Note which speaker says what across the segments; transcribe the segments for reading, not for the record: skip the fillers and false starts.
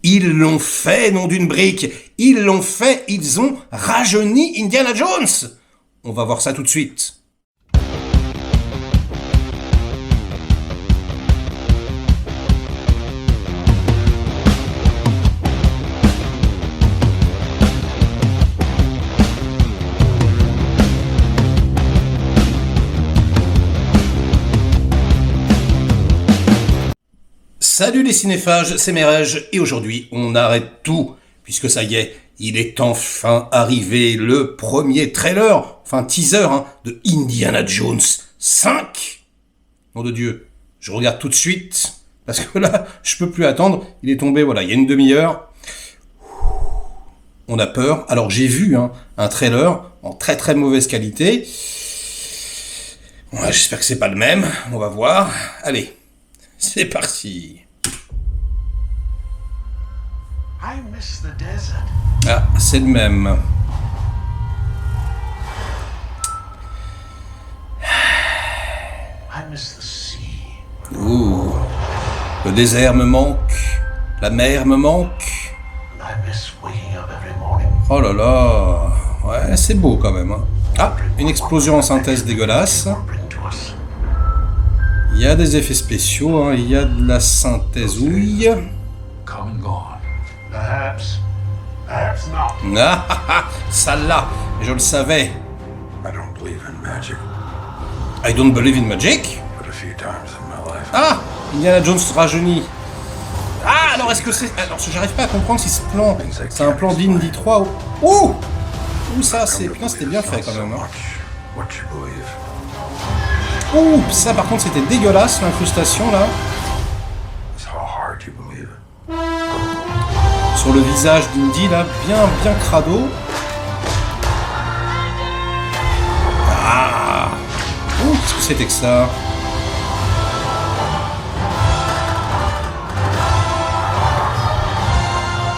Speaker 1: Ils l'ont fait, nom d'une brique. Ils l'ont fait, ils ont rajeuni Indiana Jones. On va voir ça tout de suite. Salut les cinéphages, c'est Merege, et aujourd'hui on arrête tout, puisque ça y est, il est enfin arrivé le premier trailer, enfin teaser, de Indiana Jones 5. Nom de Dieu, je regarde tout de suite, parce que là, je peux plus attendre, il est tombé, voilà, il y a une demi-heure. On a peur, alors j'ai vu un trailer en très très mauvaise qualité. Ouais, j'espère que c'est pas le même, on va voir. Allez, c'est parti.
Speaker 2: I miss the desert.
Speaker 1: Ah, c'est le même.
Speaker 2: I miss the sea.
Speaker 1: Ouh. Le désert me manque. La mer me manque.
Speaker 2: I miss waking up every morning.
Speaker 1: Oh là là. Ouais, c'est beau quand même. Ah, une explosion en synthèse dégueulasse.
Speaker 2: Bring to us.
Speaker 1: Il y a des effets spéciaux, il y a de la synthèse ouille.
Speaker 2: Come and gone. Perhaps. Perhaps not.
Speaker 1: Ah, ça là, je le savais.
Speaker 2: I don't believe in magic,
Speaker 1: I don't believe in magic.
Speaker 2: but a few times in my life.
Speaker 1: Ah, Indiana Jones rajeuni. Ah, alors est-ce que c'est... Alors, j'arrive pas à comprendre si ce plan, c'est un plan d'Indy 3 ou... Ouh. Ouh, ça, c'est... Putain, c'était bien fait quand même.
Speaker 2: What you believe.
Speaker 1: Ouh, ça par contre, c'était dégueulasse, l'incrustation là.
Speaker 2: It's how hard you believe it.
Speaker 1: Sur le visage d'Indy là, bien crado. Ah. Ouh, qu'est-ce que c'était que ça?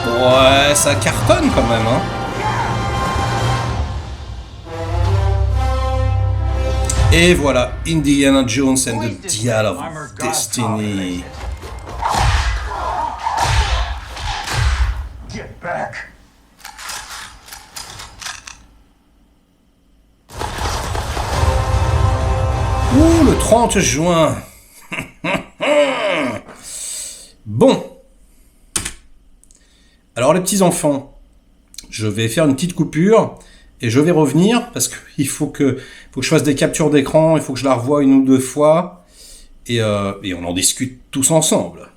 Speaker 1: Ouais, ça cartonne quand même, Et voilà, Indiana Jones and the Dial of Destiny.
Speaker 2: Get back.
Speaker 1: Ouh, le 30 juin. Bon. Alors les petits enfants, je vais faire une petite coupure et je vais revenir parce qu'il faut que je fasse des captures d'écran, il faut que je la revoie une ou deux fois et on en discute tous ensemble.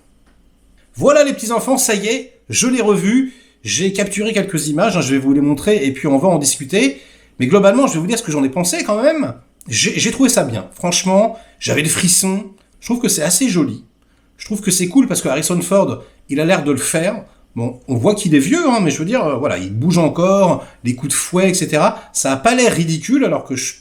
Speaker 1: Voilà les petits enfants, ça y est, je l'ai revu, j'ai capturé quelques images, je vais vous les montrer et puis on va en discuter. Mais globalement, je vais vous dire ce que j'en ai pensé quand même. J'ai trouvé ça bien. Franchement, j'avais le frisson. Je trouve que c'est assez joli. Je trouve que c'est cool parce que Harrison Ford, il a l'air de le faire. Bon, on voit qu'il est vieux, mais je veux dire, voilà, il bouge encore, les coups de fouet, etc. Ça a pas l'air ridicule, alors que je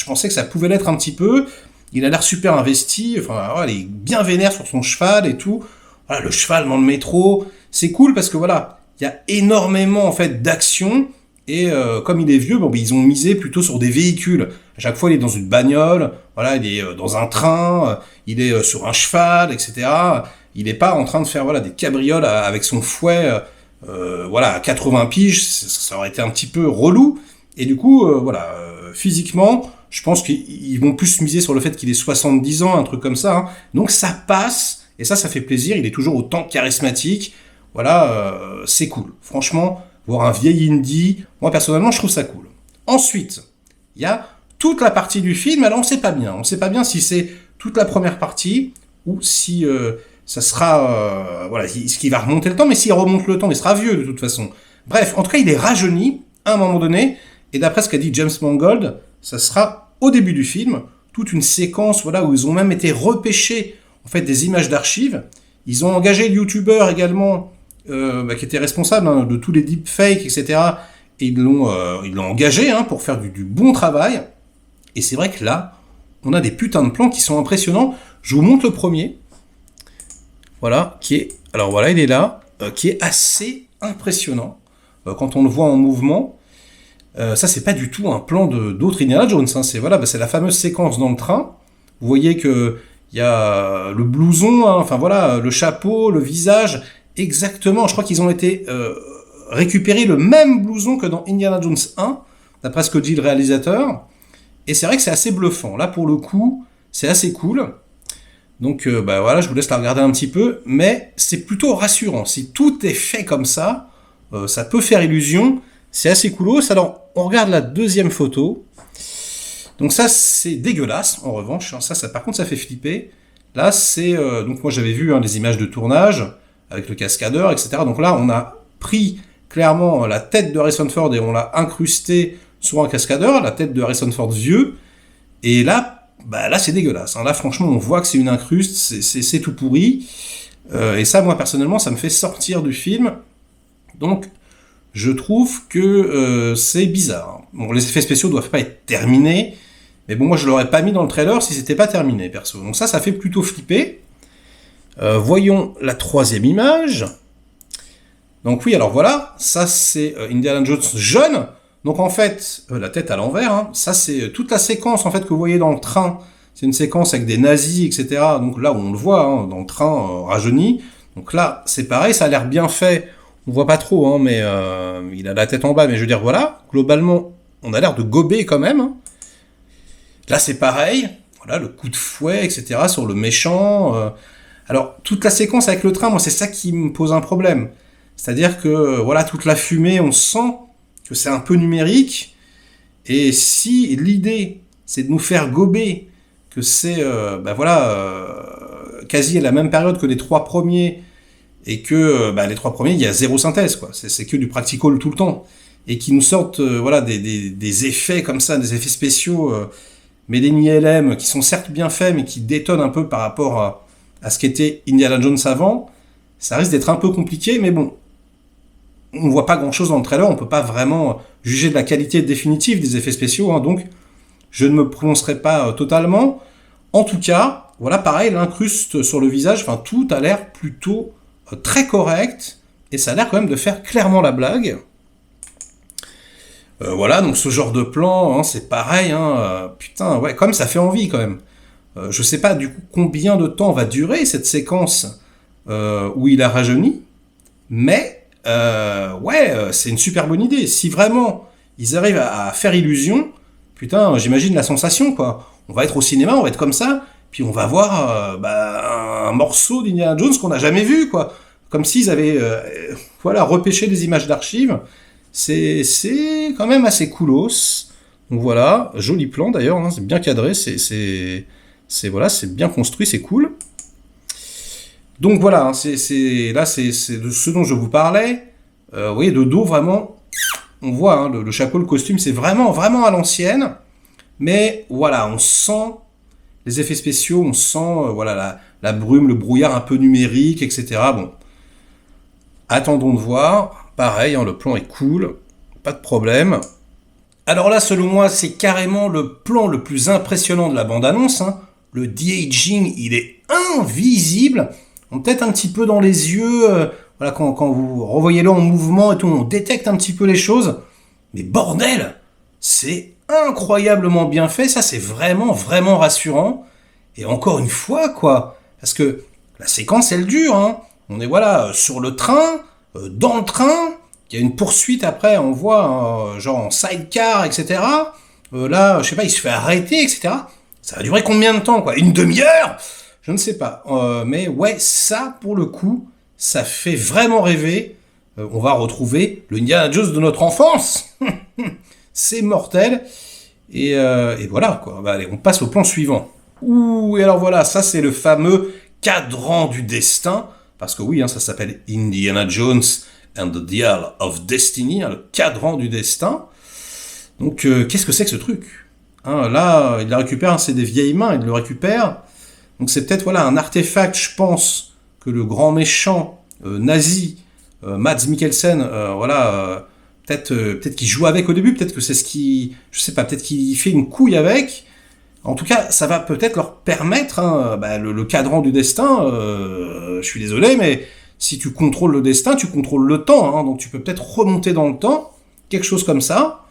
Speaker 1: pensais que ça pouvait l'être un petit peu. Il a l'air super investi, enfin, voilà, il est bien vénère sur son cheval et tout. Voilà, le cheval dans le métro, c'est cool parce que voilà, il y a énormément en fait d'action. Et comme il est vieux, ils ont misé plutôt sur des véhicules. À chaque fois, il est dans une bagnole, voilà, il est dans un train, il est sur un cheval, etc. Il n'est pas en train de faire voilà des cabrioles avec son fouet, voilà, à 80 piges, ça aurait été un petit peu relou. Et du coup, physiquement, je pense qu'ils vont plus miser sur le fait qu'il ait 70 ans, un truc comme ça. Donc ça passe, et ça fait plaisir. Il est toujours autant charismatique. Voilà, c'est cool. Franchement, voir un vieil Indy, moi personnellement, je trouve ça cool. Ensuite, il y a toute la partie du film. Alors on sait pas bien. On sait pas bien si c'est toute la première partie ou si ça sera ce qui va remonter le temps. Mais s'il remonte le temps, il sera vieux de toute façon. Bref, en tout cas, il est rajeuni à un moment donné. Et d'après ce qu'a dit James Mangold, ça sera au début du film toute une séquence, voilà, où ils ont même été repêchés en fait des images d'archives. Ils ont engagé le YouTuber également, qui était responsable de tous les deepfakes, etc. Et ils l'ont engagé pour faire du bon travail. Et c'est vrai que là, on a des putains de plans qui sont impressionnants. Je vous montre le premier. Voilà, alors voilà, il est là, qui est assez impressionnant. Quand on le voit en mouvement, ça c'est pas du tout un plan d'autres Indiana Jones. C'est c'est la fameuse séquence dans le train. Vous voyez que il y a le blouson, le chapeau, le visage exactement, je crois qu'ils ont été récupérer le même blouson que dans Indiana Jones 1, d'après ce que dit le réalisateur. Et c'est vrai que c'est assez bluffant. Là, pour le coup, c'est assez cool. Donc, voilà, je vous laisse la regarder un petit peu. Mais c'est plutôt rassurant. Si tout est fait comme ça, ça peut faire illusion. C'est assez coolos. Alors, on regarde la deuxième photo. Donc ça, c'est dégueulasse, en revanche. Ça, par contre, ça fait flipper. Là, c'est... donc moi, j'avais vu les images de tournage avec le cascadeur, etc. Donc là, on a pris clairement la tête de Harrison Ford et on l'a incrusté sur un cascadeur, la tête de Harrison Ford vieux. Et là, là, c'est dégueulasse. Là, franchement, on voit que c'est une incruste, c'est tout pourri. Et ça, moi, personnellement, ça me fait sortir du film. Donc, je trouve que c'est bizarre. Bon, les effets spéciaux doivent pas être terminés. Mais bon, moi, je l'aurais pas mis dans le trailer si c'était pas terminé, perso. Donc ça fait plutôt flipper. Voyons la troisième image. Donc oui, alors voilà, ça c'est Indiana Jones jeune. Donc en fait, la tête à l'envers, ça c'est toute la séquence en fait que vous voyez dans le train. C'est une séquence avec des nazis, etc. Donc là où on le voit, dans le train rajeuni. Donc là, c'est pareil, ça a l'air bien fait. On voit pas trop, mais il a la tête en bas. Mais je veux dire, voilà, globalement, on a l'air de gober quand même. Là, c'est pareil. Voilà, le coup de fouet, etc. sur le méchant. Alors, toute la séquence avec le train, moi, c'est ça qui me pose un problème. C'est-à-dire que, voilà, toute la fumée, on sent que c'est un peu numérique. Et si l'idée, c'est de nous faire gober que c'est, quasi à la même période que les trois premiers, et que, les trois premiers, il y a zéro synthèse, quoi. C'est que du practical tout le temps. Et qui nous sortent, des effets comme ça, des effets spéciaux, mais des ILM, qui sont certes bien faits, mais qui détonnent un peu par rapport à ce qu'était Indiana Jones avant. Ça risque d'être un peu compliqué, mais bon, on voit pas grand-chose dans le trailer, on peut pas vraiment juger de la qualité définitive des effets spéciaux, donc je ne me prononcerai pas totalement. En tout cas, voilà, pareil, l'incruste sur le visage, tout a l'air plutôt très correct, et ça a l'air quand même de faire clairement la blague. Voilà, donc ce genre de plan, c'est pareil, putain, ouais, comme ça fait envie quand même. Je sais pas du coup combien de temps va durer cette séquence où il a rajeuni, mais c'est une super bonne idée. Si vraiment ils arrivent à faire illusion, putain, j'imagine la sensation, quoi. On va être au cinéma, on va être comme ça, puis on va voir un morceau d'Indiana Jones qu'on n'a jamais vu, quoi. Comme s'ils avaient repêché des images d'archives. C'est quand même assez coolos. Donc voilà, joli plan d'ailleurs, c'est bien cadré, c'est bien construit, c'est cool. Donc voilà, c'est de ce dont je vous parlais. Vous voyez, de dos, vraiment, on voit, le chapeau, le costume, c'est vraiment, vraiment à l'ancienne. Mais voilà, on sent les effets spéciaux, on sent la brume, le brouillard un peu numérique, etc. Bon, attendons de voir. Pareil, le plan est cool, pas de problème. Alors là, selon moi, c'est carrément le plan le plus impressionnant de la bande-annonce. Le de-aging, il est invisible. On peut-être un petit peu dans les yeux, quand vous revoyez-le en mouvement et tout, on détecte un petit peu les choses. Mais bordel, c'est incroyablement bien fait, ça c'est vraiment, vraiment rassurant. Et encore une fois, quoi, parce que la séquence, elle dure, On est, sur le train, dans le train, il y a une poursuite après, on voit, genre en sidecar, etc. Là, je sais pas, il se fait arrêter, etc. Ça va durer combien de temps, quoi? Une demi-heure? Je ne sais pas. Mais ouais, ça, pour le coup, ça fait vraiment rêver. On va retrouver le Indiana Jones de notre enfance. C'est mortel. Et voilà, quoi. Allez, on passe au plan suivant. Ouh, et alors voilà, ça c'est le fameux cadran du destin. Parce que oui, ça s'appelle Indiana Jones and the Dial of Destiny, le cadran du destin. Donc, qu'est-ce que c'est que ce truc? Là, il la récupère, c'est des vieilles mains, il le récupère. Donc c'est peut-être un artefact, je pense, que le grand méchant nazi, Mads Mikkelsen, peut-être qu'il joue avec au début, peut-être que c'est ce qui... Je sais pas, peut-être qu'il fait une couille avec. En tout cas, ça va peut-être leur permettre, le cadran du destin, je suis désolé, mais si tu contrôles le destin, tu contrôles le temps, donc tu peux peut-être remonter dans le temps, quelque chose comme ça.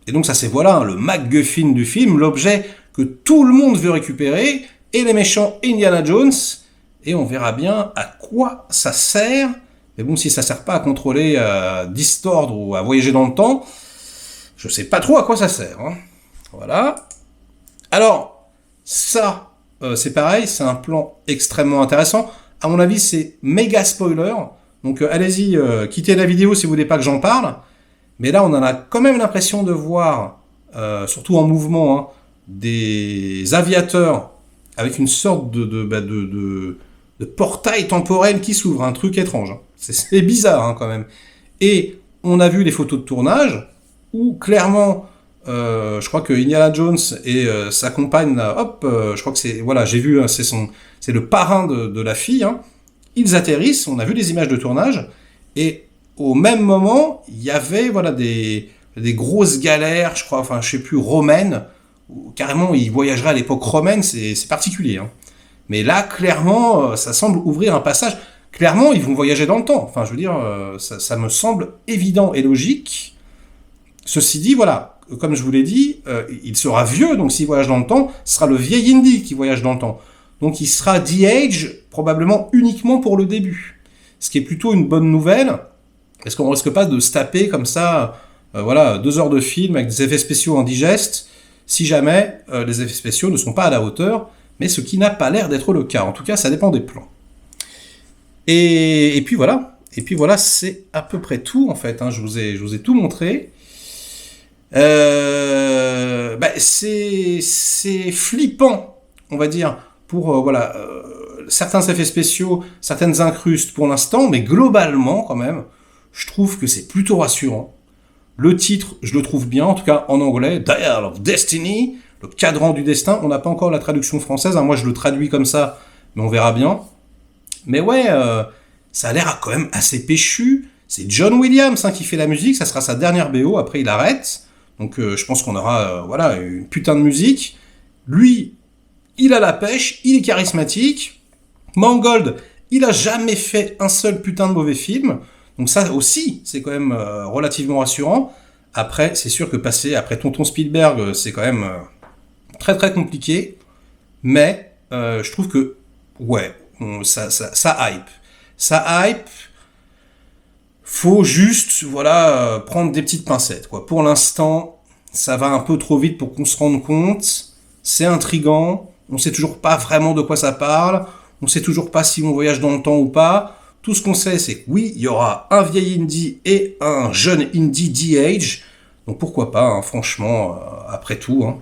Speaker 1: Et donc ça c'est le MacGuffin du film, l'objet que tout le monde veut récupérer, et les méchants Indiana Jones, et on verra bien à quoi ça sert, Mais bon, si ça sert pas à contrôler, à distordre ou à voyager dans le temps, je sais pas trop à quoi ça sert. Hein. Voilà. Alors, ça, c'est pareil, c'est un plan extrêmement intéressant. À mon avis, c'est méga spoiler. Donc allez-y, quittez la vidéo si vous voulez pas que j'en parle. Mais là, on en a quand même l'impression de voir, surtout en mouvement, hein, des aviateurs avec une sorte de portail temporel qui s'ouvre, un truc étrange. Hein. C'est bizarre hein, quand même. Et on a vu les photos de tournage où clairement, je crois que Indiana Jones et sa compagne, là, hop, je crois que c'est, voilà, j'ai vu, hein, c'est le parrain de la fille. Hein. Ils atterrissent, on a vu les images de tournage et au même moment, il y avait voilà des grosses galères, je crois, enfin je sais plus, romaines, où carrément ils voyageraient à l'époque romaine, c'est particulier. Hein. Mais là, clairement, ça semble ouvrir un passage. Clairement, ils vont voyager dans le temps. Enfin, je veux dire, ça me semble évident et logique. Ceci dit, voilà, comme je vous l'ai dit, il sera vieux, donc s'il voyage dans le temps, ce sera le vieil Indy qui voyage dans le temps. Donc il sera de-age probablement uniquement pour le début. Ce qui est plutôt une bonne nouvelle, parce qu'on ne risque pas de se taper comme ça, voilà, 2 heures de film avec des effets spéciaux indigestes, si jamais les effets spéciaux ne sont pas à la hauteur, mais ce qui n'a pas l'air d'être le cas. En tout cas, ça dépend des plans. Et puis voilà. Et puis voilà, c'est à peu près tout en fait. Hein. Je vous ai tout montré. C'est flippant, on va dire, pour voilà certains effets spéciaux, certaines incrustes pour l'instant, mais globalement quand même, je trouve que c'est plutôt rassurant. Le titre, je le trouve bien, en tout cas en anglais, Dial of Destiny, le cadran du destin. On n'a pas encore la traduction française, hein. Moi je le traduis comme ça, mais on verra bien. Mais ouais, ça a l'air quand même assez péchu. C'est John Williams hein, qui fait la musique, ça sera sa dernière BO, après il arrête. Donc je pense qu'on aura voilà une putain de musique. Lui, il a la pêche, il est charismatique. Mangold, il a jamais fait un seul putain de mauvais film. Donc ça aussi, c'est quand même relativement rassurant. Après, c'est sûr que passer après Tonton Spielberg, c'est quand même très très compliqué. Mais je trouve que, ouais, ça hype. Ça hype. Faut juste, voilà, prendre des petites pincettes, quoi. Pour l'instant, ça va un peu trop vite pour qu'on se rende compte. C'est intriguant. On sait toujours pas vraiment de quoi ça parle. On sait toujours pas si on voyage dans le temps ou pas. Tout ce qu'on sait, c'est que oui, il y aura un vieil Indy et un jeune Indy D-Age. Donc pourquoi pas, hein, franchement, après tout. Hein.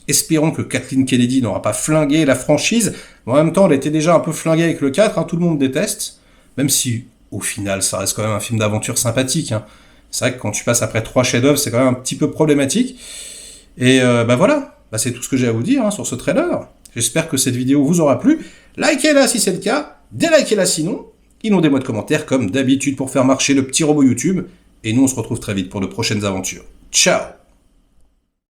Speaker 1: Espérons que Kathleen Kennedy n'aura pas flingué la franchise. Mais en même temps, elle était déjà un peu flinguée avec le 4. Hein, tout le monde déteste. Même si, au final, ça reste quand même un film d'aventure sympathique. Hein. C'est vrai que quand tu passes après 3 chefs-d'œuvre, c'est quand même un petit peu problématique. Et voilà, c'est tout ce que j'ai à vous dire hein, sur ce trailer. J'espère que cette vidéo vous aura plu. Likez-la si c'est le cas. Délikez-la sinon. Inondez-moi de commentaires comme d'habitude pour faire marcher le petit robot YouTube. Et nous, on se retrouve très vite pour de prochaines aventures. Ciao!